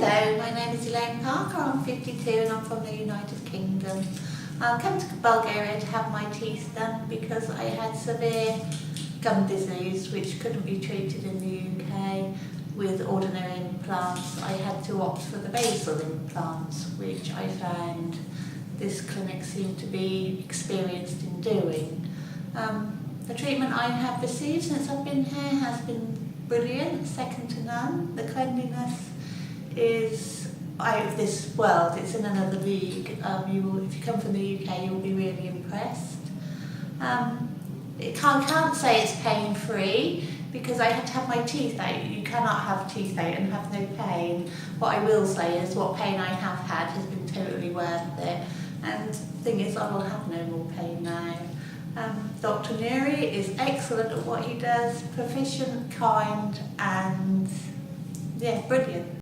Hello, my name is Elaine Parker, I'm 52 and I'm from the United Kingdom. I came to Bulgaria to have my teeth done because I had severe gum disease which couldn't be treated in the UK with ordinary implants. I had to opt for the basal implants, which I found this clinic seemed to be experienced in doing. The treatment I have received since I've been here has been brilliant, second to none. The cleanliness is out of this world, it's in another league. If you come from the UK, you'll be really impressed. I can't say it's pain-free because I had to have my teeth out. You cannot have teeth out and have no pain. What I will say is what pain I have had has been totally worth it. And the thing is, I will have no more pain now. Dr. Nuri is excellent at what he does, proficient, kind, and yeah, brilliant.